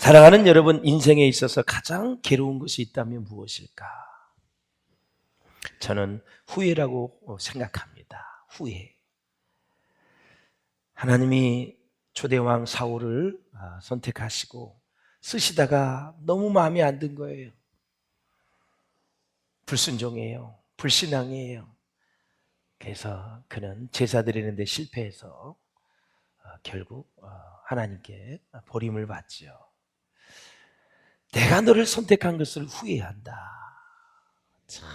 사랑하는 여러분, 인생에 있어서 가장 괴로운 것이 있다면 무엇일까? 저는 후회라고 생각합니다. 후회. 하나님이 초대왕 사울을 선택하시고 쓰시다가 너무 마음에 안 든 거예요. 불순종이에요. 불신앙이에요. 그래서 그는 제사 드리는데 실패해서 결국 하나님께 버림을 받죠. 내가 너를 선택한 것을 후회한다. 참,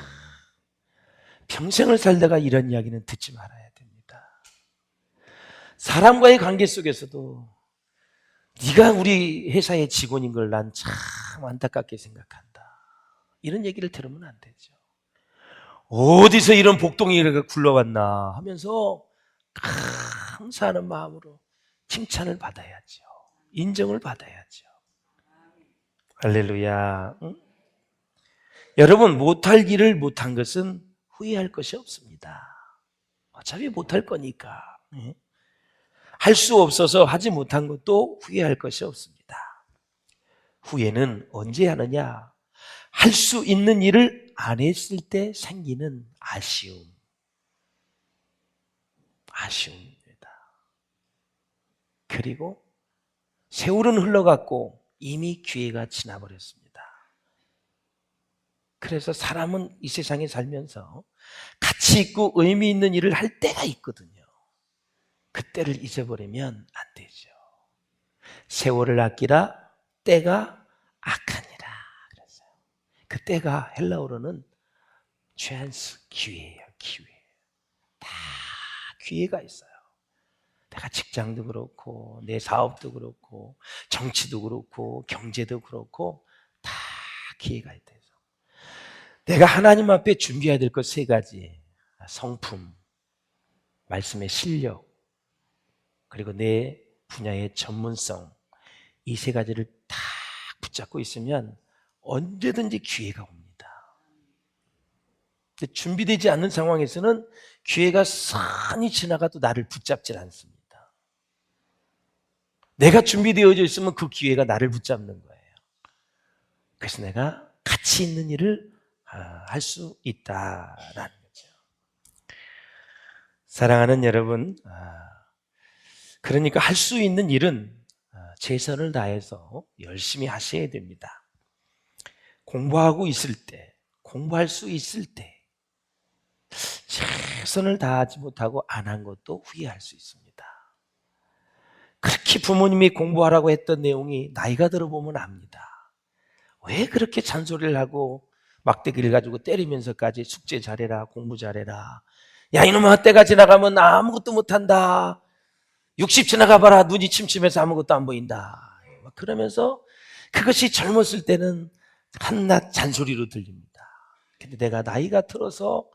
평생을 살다가 이런 이야기는 듣지 말아야 됩니다. 사람과의 관계 속에서도 네가 우리 회사의 직원인 걸 난 참 안타깝게 생각한다. 이런 얘기를 들으면 안 되죠. 어디서 이런 복덩이가 굴러왔나 하면서 감사하는 마음으로 칭찬을 받아야죠. 인정을 받아야죠. 할렐루야. 응? 여러분, 못할 일을 못한 것은 후회할 것이 없습니다. 어차피 못할 거니까. 할 수 없어서 하지 못한 것도 후회할 것이 없습니다. 후회는 언제 하느냐? 할 수 있는 일을 안 했을 때 생기는 아쉬움입니다. 그리고 세월은 흘러갔고 이미 기회가 지나버렸습니다. 그래서 사람은 이 세상에 살면서 가치 있고 의미 있는 일을 할 때가 있거든요. 그때를 잊어버리면 안 되죠. 세월을 아끼라 때가 악하니라 그랬어요. 그 때가 헬라어로는 찬스, 기회예요. 기회. 다 기회가 있어요. 내가 직장도 그렇고 내 사업도 그렇고 정치도 그렇고 경제도 그렇고 다 기회가 있다. 내가 하나님 앞에 준비해야 될 것 세 가지. 성품, 말씀의 실력, 그리고 내 분야의 전문성, 이 세 가지를 다 붙잡고 있으면 언제든지 기회가 옵니다. 근데 준비되지 않는 상황에서는 기회가 산이 지나가도 나를 붙잡질 않습니다. 내가 준비되어져 있으면 그 기회가 나를 붙잡는 거예요. 그래서 내가 가치 있는 일을 할 수 있다라는 거죠. 사랑하는 여러분, 그러니까 할 수 있는 일은 최선을 다해서 열심히 하셔야 됩니다. 공부하고 있을 때, 공부할 수 있을 때 최선을 다하지 못하고 안 한 것도 후회할 수 있습니다. 그렇게 부모님이 공부하라고 했던 내용이 나이가 들어보면 압니다. 왜 그렇게 잔소리를 하고 막대기를 가지고 때리면서까지 숙제 잘해라, 공부 잘해라. 야, 이놈아, 때가 지나가면 나 아무것도 못한다. 60 지나가봐라, 눈이 침침해서 아무것도 안 보인다. 그러면서 그것이 젊었을 때는 한낱 잔소리로 들립니다. 근데 내가 나이가 들어서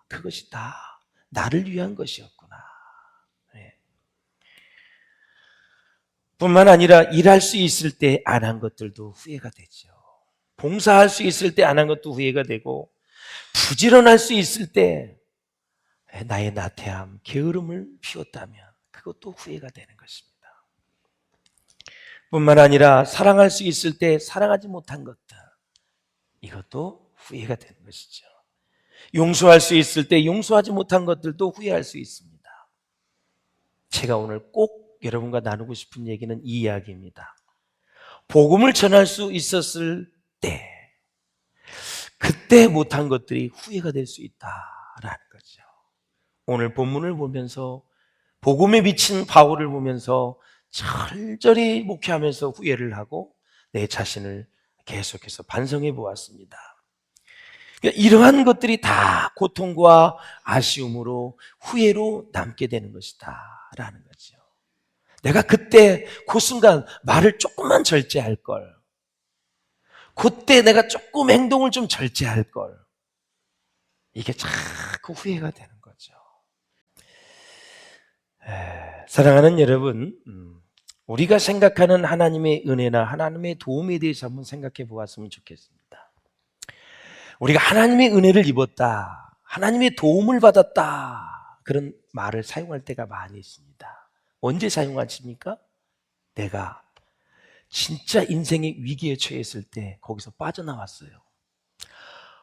그것이 다 나를 위한 것이었구나. 네. 뿐만 아니라 일할 수 있을 때 안 한 것들도 후회가 되죠. 봉사할 수 있을 때 안 한 것도 후회가 되고 부지런할 수 있을 때 나의 나태함, 게으름을 피웠다면 그것도 후회가 되는 것입니다. 뿐만 아니라 사랑할 수 있을 때 사랑하지 못한 것들, 이것도 후회가 되는 것이죠. 용서할 수 있을 때 용서하지 못한 것들도 후회할 수 있습니다. 제가 오늘 꼭 여러분과 나누고 싶은 얘기는 이 이야기입니다. 복음을 전할 수 있었을 때, 그때 못한 것들이 후회가 될 수 있다라는 거죠. 오늘 본문을 보면서 복음에 미친 바울을 보면서 철저히 목회하면서 후회를 하고 내 자신을 계속해서 반성해 보았습니다. 이러한 것들이 다 고통과 아쉬움으로 후회로 남게 되는 것이다 라는 거죠. 내가 그때 그 순간 말을 조금만 절제할 걸, 그때 내가 조금 행동을 좀 절제할 걸, 이게 자꾸 후회가 되는 거죠. 사랑하는 여러분, 우리가 생각하는 하나님의 은혜나 하나님의 도움에 대해서 한번 생각해 보았으면 좋겠습니다. 우리가 하나님의 은혜를 입었다, 하나님의 도움을 받았다, 그런 말을 사용할 때가 많이 있습니다. 언제 사용하십니까? 내가 진짜 인생의 위기에 처했을 때 거기서 빠져나왔어요.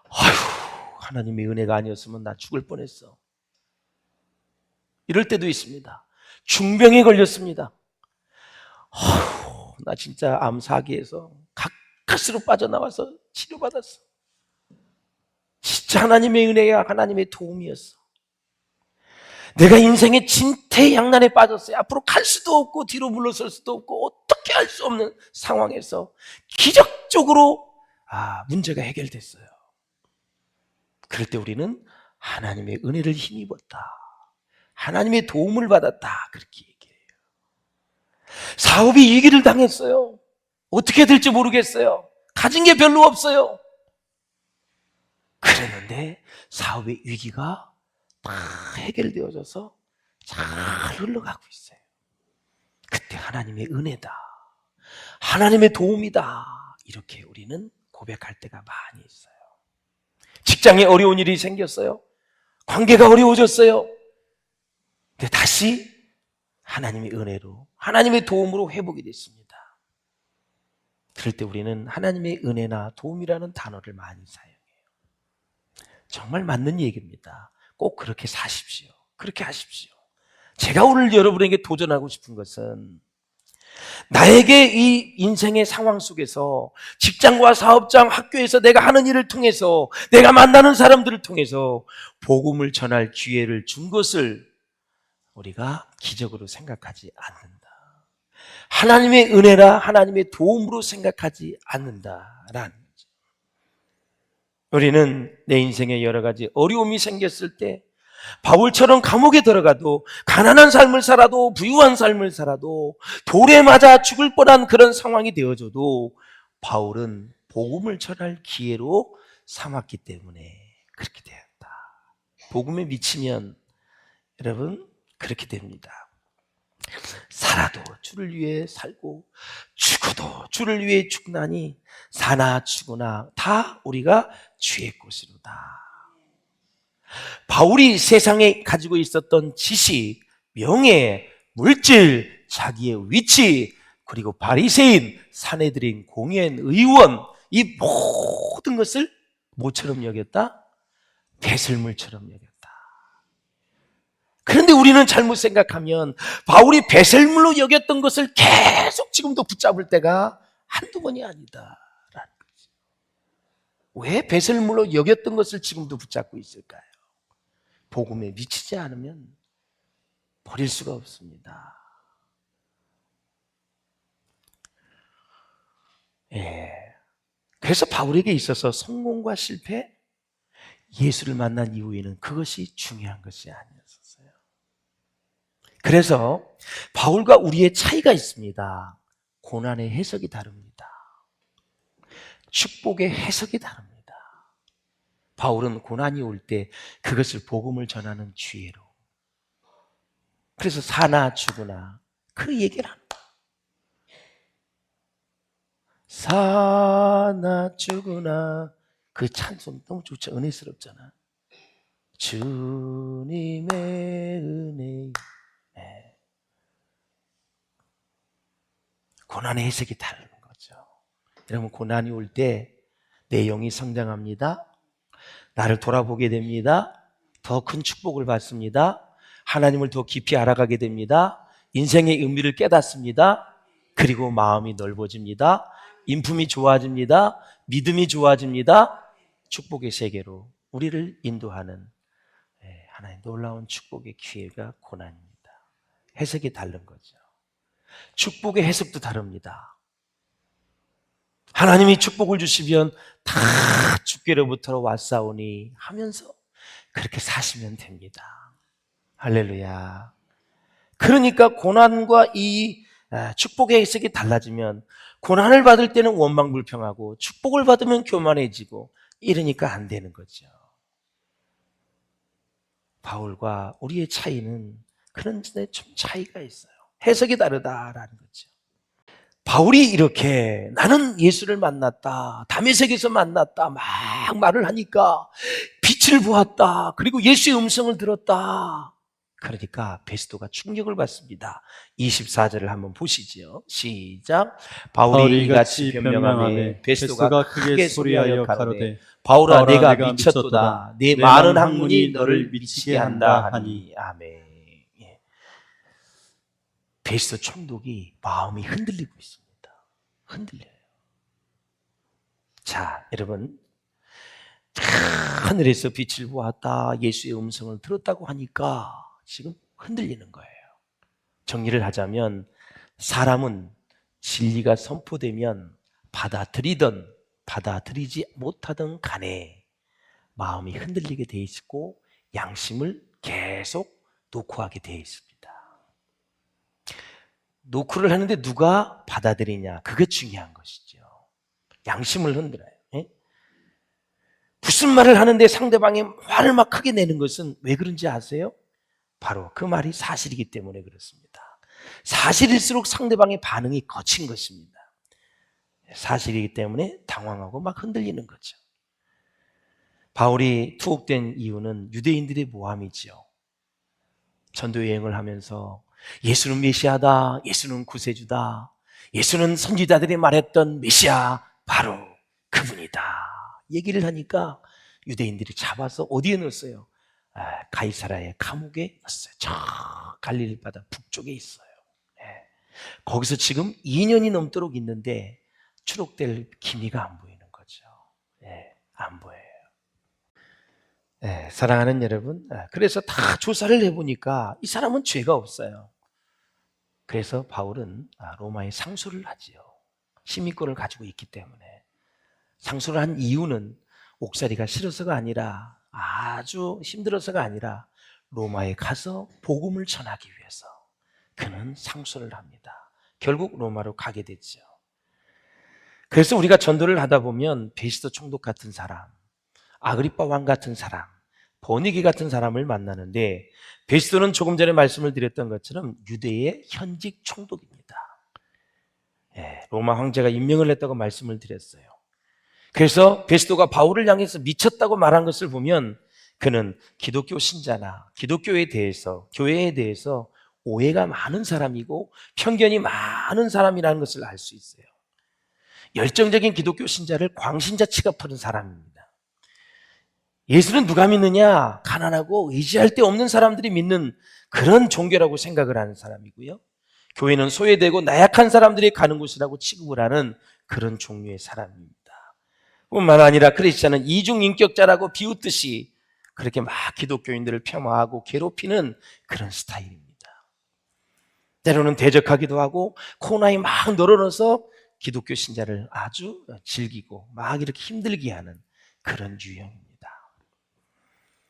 아휴, 하나님의 은혜가 아니었으면 나 죽을 뻔했어. 이럴 때도 있습니다. 중병에 걸렸습니다. 아휴, 나 진짜 암 사기에서 가까스로 빠져나와서 치료받았어. 진짜 하나님의 은혜야, 하나님의 도움이었어. 내가 인생의 진퇴양난에 빠졌어요. 앞으로 갈 수도 없고 뒤로 물러설 수도 없고 어떻게 할 수 없는 상황에서 기적적으로 문제가 해결됐어요. 그럴 때 우리는 하나님의 은혜를 힘입었다, 하나님의 도움을 받았다, 그렇게 얘기해요. 사업이 위기를 당했어요. 어떻게 될지 모르겠어요. 가진 게 별로 없어요. 그랬는데 사업의 위기가 다 해결되어져서 잘 흘러가고 있어요. 그때 하나님의 은혜다, 하나님의 도움이다, 이렇게 우리는 고백할 때가 많이 있어요. 직장에 어려운 일이 생겼어요. 관계가 어려워졌어요. 근데 다시 하나님의 은혜로, 하나님의 도움으로 회복이 됐습니다. 그럴 때 우리는 하나님의 은혜나 도움이라는 단어를 많이 사용해요. 정말 맞는 얘기입니다. 꼭 그렇게 사십시오. 그렇게 하십시오. 제가 오늘 여러분에게 도전하고 싶은 것은 나에게 이 인생의 상황 속에서 직장과 사업장, 학교에서 내가 하는 일을 통해서, 내가 만나는 사람들을 통해서 복음을 전할 기회를 준 것을 우리가 기적으로 생각하지 않는다, 하나님의 은혜라 하나님의 도움으로 생각하지 않는다라는 거죠. 우리는 내 인생에 여러 가지 어려움이 생겼을 때 바울처럼 감옥에 들어가도, 가난한 삶을 살아도, 부유한 삶을 살아도, 돌에 맞아 죽을 뻔한 그런 상황이 되어져도 바울은 복음을 전할 기회로 삼았기 때문에 그렇게 되었다. 복음에 미치면 여러분 그렇게 됩니다. 살아도 주를 위해 살고 죽어도 주를 위해 죽나니 사나 죽으나 다 우리가 주의 것이로다. 바울이 세상에 가지고 있었던 지식, 명예, 물질, 자기의 위치, 그리고 바리새인, 산헤드린, 공회인, 의원, 이 모든 것을 뭐처럼 여겼다? 배설물처럼 여겼다. 그런데 우리는 잘못 생각하면 바울이 배설물로 여겼던 것을 계속 지금도 붙잡을 때가 한두 번이 아니다라는 거죠. 왜 배설물로 여겼던 것을 지금도 붙잡고 있을까요? 복음에 미치지 않으면 버릴 수가 없습니다. 그래서 바울에게 있어서 성공과 실패, 예수를 만난 이후에는 그것이 중요한 것이 아니었어요. 그래서 바울과 우리의 차이가 있습니다. 고난의 해석이 다릅니다. 축복의 해석이 다릅니다. 바울은 고난이 올 때 그것을 복음을 전하는 기회로, 그래서 사나 죽으나 그 얘기를 합니다. 사나 죽으나, 그 찬송 너무 좋죠. 은혜스럽잖아. 주님의 은혜. 고난의 해석이 다른 거죠. 여러분, 고난이 올 때 내 영이 성장합니다. 나를 돌아보게 됩니다. 더 큰 축복을 받습니다. 하나님을 더 깊이 알아가게 됩니다. 인생의 의미를 깨닫습니다. 그리고 마음이 넓어집니다. 인품이 좋아집니다. 믿음이 좋아집니다. 축복의 세계로 우리를 인도하는 하나의 놀라운 축복의 기회가 고난입니다. 해석이 다른 거죠. 축복의 해석도 다릅니다. 하나님이 축복을 주시면 다 주께로부터 왔사오니 하면서 그렇게 사시면 됩니다. 할렐루야. 그러니까 고난과 이 축복의 해석이 달라지면, 고난을 받을 때는 원망불평하고 축복을 받으면 교만해지고 이러니까 안 되는 거죠. 바울과 우리의 차이는 그런 점에 좀 차이가 있어요. 해석이 다르다라는 거죠. 바울이 이렇게 나는 예수를 만났다, 다메섹에서 만났다 막 말을 하니까 빛을 보았다, 그리고 예수의 음성을 들었다, 그러니까 베스도가 충격을 받습니다. 24절을 한번 보시죠. 시작. 바울이 이같이 변명하매 베스도가 크게 소리하여 가로되 바울아 내가 미쳤도다. 내 많은 학문이 너를 미치게 한다 하니. 아멘. 예. 베스도 총독이 마음이 흔들리고 있습니다. 흔들려요. 자, 여러분, 하늘에서 빛을 보았다, 예수의 음성을 들었다고 하니까 지금 흔들리는 거예요. 정리를 하자면 사람은 진리가 선포되면 받아들이든 받아들이지 못하든 간에 마음이 흔들리게 돼 있고 양심을 계속 노크하게 돼 있습니다. 노크를 하는데 누가 받아들이냐, 그게 중요한 것이죠. 양심을 흔들어요. 예? 무슨 말을 하는데 상대방이 화를 막 크게 내는 것은 왜 그런지 아세요? 바로 그 말이 사실이기 때문에 그렇습니다. 사실일수록 상대방의 반응이 거친 것입니다. 사실이기 때문에 당황하고 막 흔들리는 거죠. 바울이 투옥된 이유는 유대인들의 모함이지요. 전도 여행을 하면서 예수는 메시아다, 예수는 구세주다, 예수는 선지자들이 말했던 메시아 바로 그분이다 얘기를 하니까 유대인들이 잡아서 어디에 넣었어요? 가이사라의 감옥에 넣었어요. 저 갈릴리 바다 북쪽에 있어요. 거기서 지금 2년이 넘도록 있는데 추록될 기미가 안 보이는 거죠. 안 보여요. 사랑하는 여러분, 그래서 다 조사를 해보니까 이 사람은 죄가 없어요. 그래서 바울은 로마에 상소를 하지요. 시민권을 가지고 있기 때문에. 상소를 한 이유는 옥살이가 싫어서가 아니라, 아주 힘들어서가 아니라 로마에 가서 복음을 전하기 위해서 그는 상소를 합니다. 결국 로마로 가게 됐죠. 그래서 우리가 전도를 하다 보면 베스도 총독 같은 사람, 아그리빠 왕 같은 사람, 버니게 같은 사람을 만나는데 베스도는 조금 전에 말씀을 드렸던 것처럼 유대의 현직 총독입니다. 로마 황제가 임명을 했다고 말씀을 드렸어요. 그래서 베스도가 바울을 향해서 미쳤다고 말한 것을 보면 그는 기독교 신자나 기독교에 대해서, 교회에 대해서 오해가 많은 사람이고 편견이 많은 사람이라는 것을 알 수 있어요. 열정적인 기독교 신자를 광신자 취급하는 사람입니다. 예수는 누가 믿느냐? 가난하고 의지할 데 없는 사람들이 믿는 그런 종교라고 생각을 하는 사람이고요. 교회는 소외되고 나약한 사람들이 가는 곳이라고 취급을 하는 그런 종류의 사람입니다. 뿐만 아니라 크리스찬은 이중인격자라고 비웃듯이 그렇게 막 기독교인들을 폄하하고 괴롭히는 그런 스타일입니다. 때로는 대적하기도 하고 코너에 막 늘어넣어서 기독교 신자를 아주 즐기고 막 이렇게 힘들게 하는 그런 유형입니다.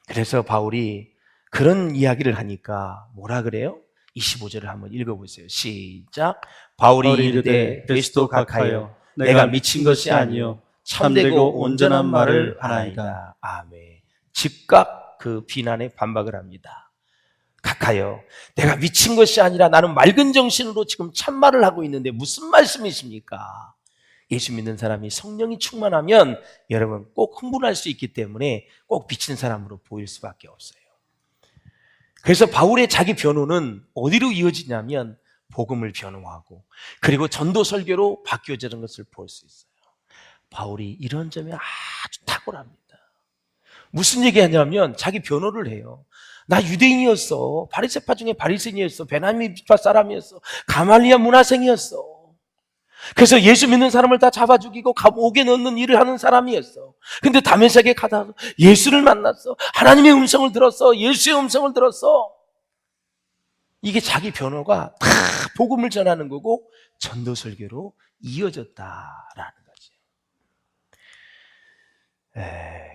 그래서 바울이 그런 이야기를 하니까 뭐라 그래요? 25절을 한번 읽어보세요. 시작. 바울이 이르되 베스도 각하여 내가 미친 것이 아니요 참되고 온전한 말을 하나이다. 아멘. 즉각 그 비난에 반박을 합니다. 각하여 내가 미친 것이 아니라 나는 맑은 정신으로 지금 참말을 하고 있는데 무슨 말씀이십니까? 예수 믿는 사람이 성령이 충만하면 여러분 꼭 흥분할 수 있기 때문에 꼭 미친 사람으로 보일 수밖에 없어요. 그래서 바울의 자기 변호는 어디로 이어지냐면 복음을 변호하고 그리고 전도 설교로 바뀌어지는 것을 볼 수 있어요. 바울이 이런 점이 아주 탁월합니다. 무슨 얘기하냐면 자기 변호를 해요. 나 유대인이었어. 바리새파 중에 바리새인이었어. 베냐민 지파 사람이었어. 가말리아 문화생이었어. 그래서 예수 믿는 사람을 다 잡아 죽이고 감옥에 넣는 일을 하는 사람이었어. 근데 다메섹에 가다 예수를 만났어. 하나님의 음성을 들었어. 예수의 음성을 들었어. 이게 자기 변호가 다 복음을 전하는 거고 전도 설교로 이어졌다라는 거죠.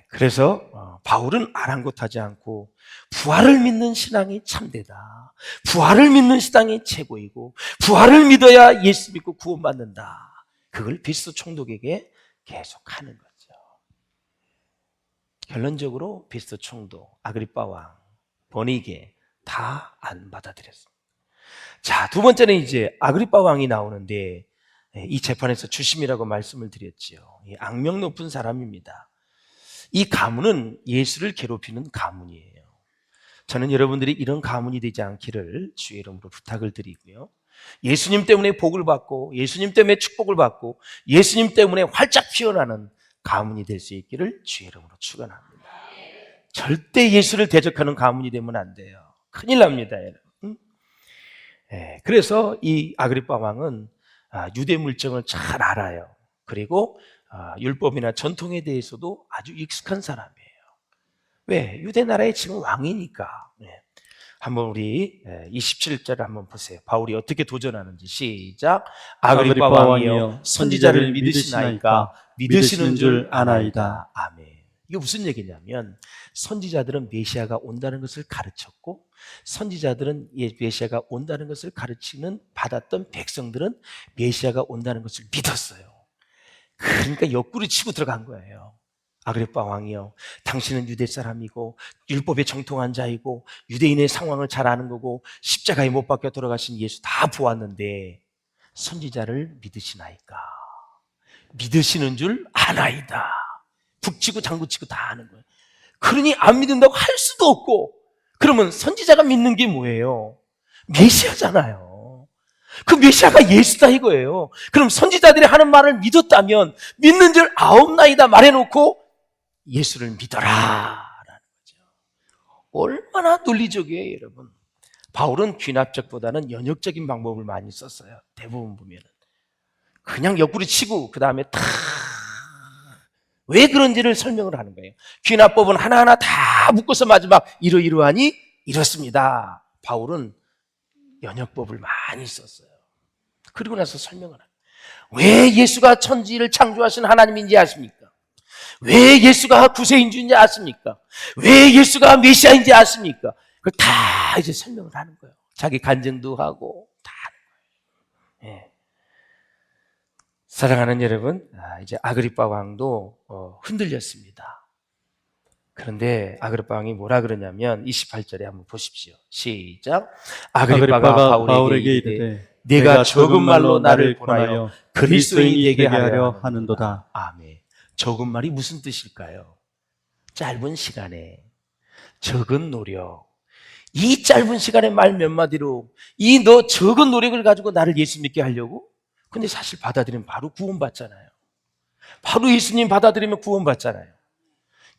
그래서 바울은 아랑곳하지 않고 부활을 믿는 신앙이 참되다. 부활을 믿는 신앙이 최고이고 부활을 믿어야 예수 믿고 구원받는다. 그걸 베스도 총독에게 계속하는 거죠. 결론적으로 베스도 총독, 아그리빠 왕, 버니게 다 안 받아들였습니다. 자, 두 번째는 이제 아그리빠 왕이 나오는데 이 재판에서 주심이라고 말씀을 드렸지요. 악명 높은 사람입니다. 이 가문은 예수를 괴롭히는 가문이에요. 저는 여러분들이 이런 가문이 되지 않기를 주의 이름으로 부탁을 드리고요. 예수님 때문에 복을 받고 예수님 때문에 축복을 받고 예수님 때문에 활짝 피어나는 가문이 될 수 있기를 주의 이름으로 축원합니다. 절대 예수를 대적하는 가문이 되면 안 돼요. 큰일 납니다, 여러분. 그래서 이 아그리빠 왕은 유대 물정을 잘 알아요. 그리고 율법이나 전통에 대해서도 아주 익숙한 사람이에요. 왜? 유대 나라의 지금 왕이니까. 한번 우리 27절을 한번 보세요. 바울이 어떻게 도전하는지. 시작. 아그리빠 왕이여 선지자를 믿으시나이까 믿으시는 줄 아나이다. 아멘. 이게 무슨 얘기냐면 선지자들은 메시아가 온다는 것을 가르쳤고 선지자들은 메시아가 온다는 것을 가르치는 받았던 백성들은 메시아가 온다는 것을 믿었어요. 그러니까 옆구리 치고 들어간 거예요. 아그리빠 왕이요, 당신은 유대 사람이고 율법에 정통한 자이고 유대인의 상황을 잘 아는 거고 십자가에 못 박혀 돌아가신 예수 다 보았는데 선지자를 믿으시나이까? 믿으시는 줄 아나이다. 북치고 장구치고 다 아는 거예요. 그러니 안 믿는다고 할 수도 없고, 그러면 선지자가 믿는 게 뭐예요? 메시아잖아요. 그 메시아가 예수다 이거예요. 그럼 선지자들이 하는 말을 믿었다면 믿는 줄 아옵나이다 말해놓고 예수를 믿어라 라는 거죠. 얼마나 논리적이에요, 여러분. 바울은 귀납적보다는 연역적인 방법을 많이 썼어요. 대부분 보면은 그냥 옆구리 치고 그 다음에 다 왜 그런지를 설명을 하는 거예요. 귀납법은 하나하나 다 묶어서 마지막 이러이러하니 이렇습니다. 바울은 연역법을 많이 썼어요. 그리고 나서 설명을 합니다. 왜 예수가 천지를 창조하신 하나님인지 아십니까? 왜 예수가 구세인주인지 아십니까? 왜 예수가 메시아인지 아십니까? 그걸 다 이제 설명을 하는 거예요. 자기 간증도 하고 다 하는 거예요. 사랑하는 여러분, 이제 아그리빠 왕도 흔들렸습니다. 그런데 아그리빠 왕이 뭐라 그러냐면 28절에 한번 보십시오. 시작. 아그리빠가 바울에게 이르되 내가 적은 말로 나를 권하여 그리스도인이 되게 하려 하는도다. 아멘. 적은 말이 무슨 뜻일까요? 짧은 시간에 적은 노력. 이 짧은 시간에 말 몇 마디로 이 너 적은 노력을 가지고 나를 예수 믿게 하려고? 근데 사실 받아들이면 바로 구원받잖아요. 바로 예수님 받아들이면 구원받잖아요.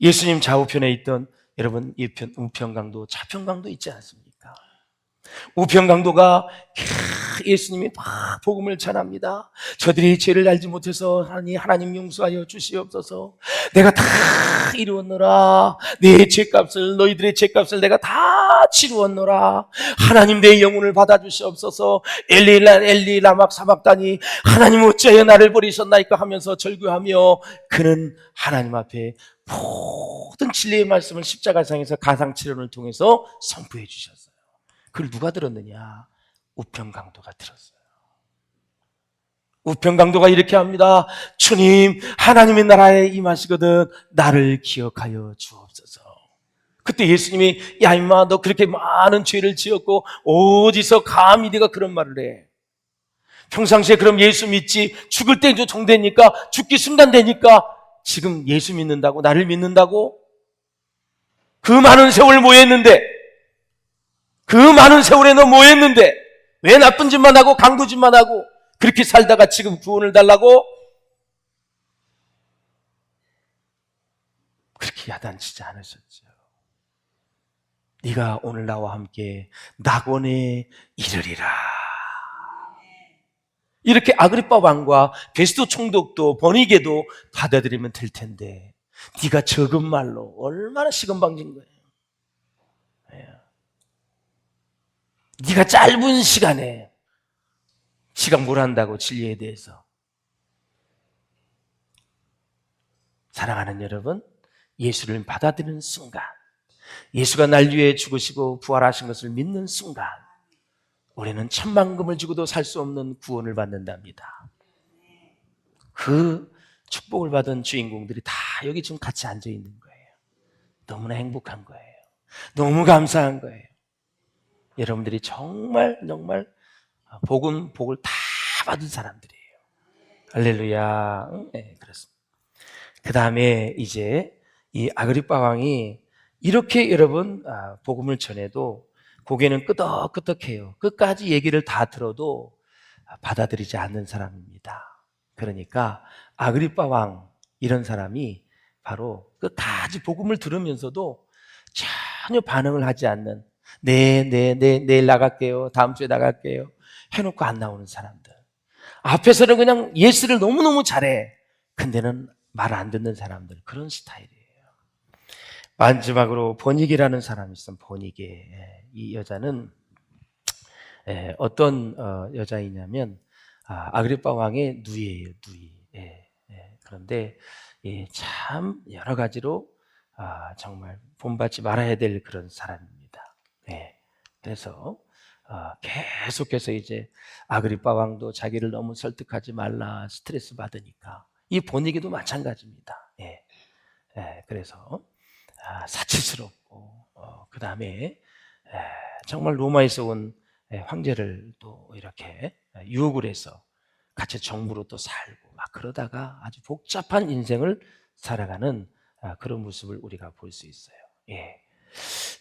예수님 좌우편에 있던 여러분 우편강도 좌편강도 있지 않습니까? 우편강도가 예수님이 막 복음을 전합니다. 저들이 죄를 알지 못해서 하나님 용서하여 주시옵소서. 내가 다 이루었노라. 내 죄값을 너희들의 죄값을 내가 다 치루었노라. 하나님 내 영혼을 받아주시옵소서. 엘리 라막 사박다니 하나님 어찌하여 나를 버리셨나이까 하면서 절규하며 그는 하나님 앞에 모든 진리의 말씀을 십자가상에서 가상치료를 통해서 선포해 주셨어요. 그걸 누가 들었느냐? 우편강도가 들었어요. 우편강도가 이렇게 합니다. 주님, 하나님의 나라에 임하시거든 나를 기억하여 주옵소서. 그때 예수님이 야 임마 너 그렇게 많은 죄를 지었고 어디서 감히 네가 그런 말을 해. 평상시에 그럼 예수 믿지 죽을 때 이제 종되니까 죽기 순간 되니까 지금 예수 믿는다고 나를 믿는다고? 그 많은 세월 뭐 했는데? 그 많은 세월에 너 뭐 했는데? 왜 나쁜 짓만 하고 강도짓만 하고 그렇게 살다가 지금 구원을 달라고? 그렇게 야단치지 않으셨죠. 네가 오늘 나와 함께 낙원에 이르리라. 이렇게 아그리빠 왕과 베스도 총독도 버니게도 받아들이면 될 텐데 네가 적은 말로 얼마나 시건방진 거예요. 네가 짧은 시간에 지가 뭘 한다고 진리에 대해서. 사랑하는 여러분, 예수를 받아들이는 순간, 예수가 날 위해 죽으시고 부활하신 것을 믿는 순간 우리는 천만금을 주고도 살 수 없는 구원을 받는답니다. 그 축복을 받은 주인공들이 다 여기 지금 같이 앉아 있는 거예요. 너무나 행복한 거예요. 너무 감사한 거예요. 여러분들이 정말 복을 다 받은 사람들이에요. 할렐루야. 네, 그렇습니다. 그 다음에 이제 이 아그리빠 왕이 이렇게 여러분 복음을 전해도 고개는 끄덕끄덕해요. 끝까지 얘기를 다 들어도 받아들이지 않는 사람입니다. 그러니까 아그리빠 왕 이런 사람이 바로 끝까지 복음을 들으면서도 전혀 반응을 하지 않는 내일 나갈게요. 다음 주에 나갈게요. 해놓고 안 나오는 사람들. 앞에서는 그냥 예스를 너무너무 잘해. 근데는 말 안 듣는 사람들. 그런 스타일이에요. 마지막으로 버니게라는 사람이 있어요. 버니게. 이 여자는 어떤 여자이냐면 아그리빠 왕의 누이예요. 누이. 그런데 참 여러 가지로 정말 본받지 말아야 될 그런 사람입니다. 그래서 계속해서 이제 아그리빠 왕도 자기를 너무 설득하지 말라 스트레스 받으니까 이 버니게도 마찬가지입니다. 그래서 사치스럽고 그 다음에 정말 로마에서 온 황제를 또 이렇게 유혹을 해서 같이 정부로 또 살고 막 그러다가 아주 복잡한 인생을 살아가는 그런 모습을 우리가 볼 수 있어요.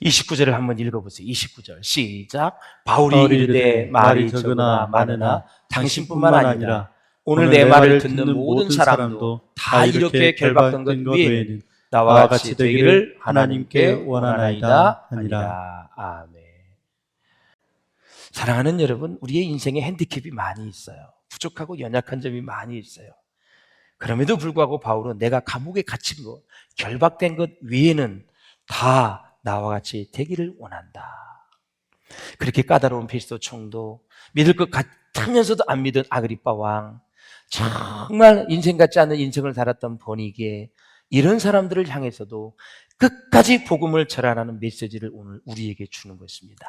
29절을 한번 읽어보세요. 29절 시작. 바울이 이르되 말이 적으나 많으나 당신뿐만 아니라 오늘 내 말을 듣는 모든 사람도 다 이렇게 결박된 것 외에는 나와 같이 되기를 하나님께 원하나이다 하니라. 아멘. 사랑하는 여러분, 우리의 인생에 핸디캡이 많이 있어요. 부족하고 연약한 점이 많이 있어요. 그럼에도 불구하고 바울은 내가 감옥에 갇힌 것, 결박된 것 외에는 다 나와 같이 되기를 원한다. 그렇게 까다로운 페스도 총독, 믿을 것 같으면서도 안 믿은 아그리빠 왕, 정말 인생 같지 않은 인생을 살았던 버니게, 이런 사람들을 향해서도 끝까지 복음을 전하라는 메시지를 오늘 우리에게 주는 것입니다.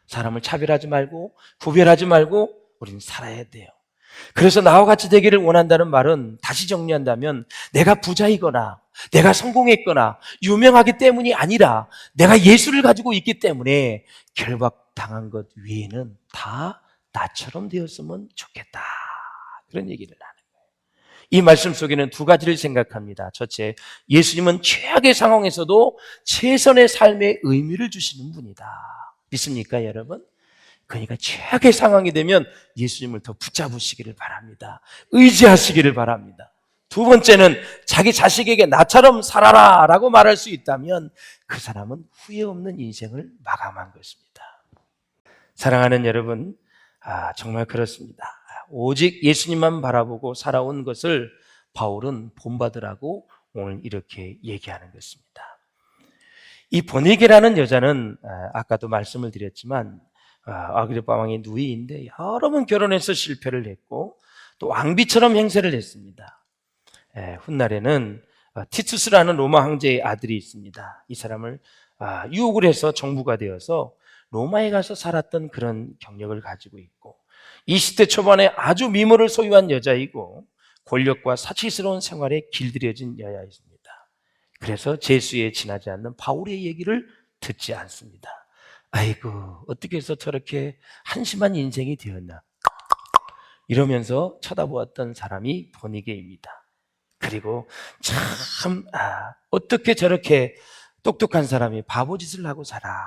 사람을 차별하지 말고 구별하지 말고 우리는 살아야 돼요. 그래서 나와 같이 되기를 원한다는 말은 다시 정리한다면 내가 부자이거나 내가 성공했거나 유명하기 때문이 아니라 내가 예수를 가지고 있기 때문에 결박당한 것 외에는 다 나처럼 되었으면 좋겠다. 그런 얘기를 하는 거예요. 이 말씀 속에는 두 가지를 생각합니다. 첫째, 예수님은 최악의 상황에서도 최선의 삶의 의미를 주시는 분이다. 믿습니까, 여러분? 그러니까 최악의 상황이 되면 예수님을 더 붙잡으시기를 바랍니다. 의지하시기를 바랍니다. 두 번째는 자기 자식에게 나처럼 살아라 라고 말할 수 있다면 그 사람은 후회 없는 인생을 마감한 것입니다. 사랑하는 여러분, 정말 그렇습니다. 오직 예수님만 바라보고 살아온 것을 바울은 본받으라고 오늘 이렇게 얘기하는 것입니다. 이 버니게라는 여자는 아까도 말씀을 드렸지만 아그리빠 왕의 누이인데 여러 번 결혼해서 실패를 했고 또 왕비처럼 행세를 했습니다. 훗날에는 티투스라는 로마 황제의 아들이 있습니다. 이 사람을 유혹을 해서 정부가 되어서 로마에 가서 살았던 그런 경력을 가지고 있고 20대 초반에 아주 미모를 소유한 여자이고 권력과 사치스러운 생활에 길들여진 여자입니다. 그래서 제수에 지나지 않는 바울의 얘기를 듣지 않습니다. 아이고 어떻게 해서 저렇게 한심한 인생이 되었나 이러면서 쳐다보았던 사람이 버니게입니다. 그리고 참 어떻게 저렇게 똑똑한 사람이 바보짓을 하고 살아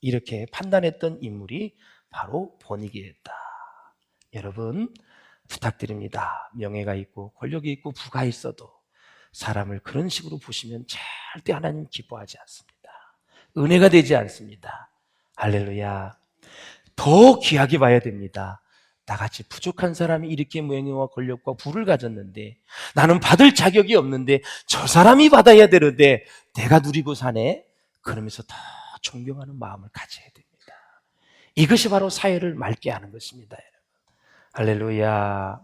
이렇게 판단했던 인물이 바로 버니게였다. 여러분 부탁드립니다. 명예가 있고 권력이 있고 부가 있어도 사람을 그런 식으로 보시면 절대 하나님 기뻐하지 않습니다. 은혜가 되지 않습니다. 할렐루야. 더 귀하게 봐야 됩니다. 나같이 부족한 사람이 이렇게 명예와 권력과 부를 가졌는데 나는 받을 자격이 없는데 저 사람이 받아야 되는데 내가 누리고 사네? 그러면서 더 존경하는 마음을 가져야 됩니다. 이것이 바로 사회를 맑게 하는 것입니다. 여러분. 할렐루야.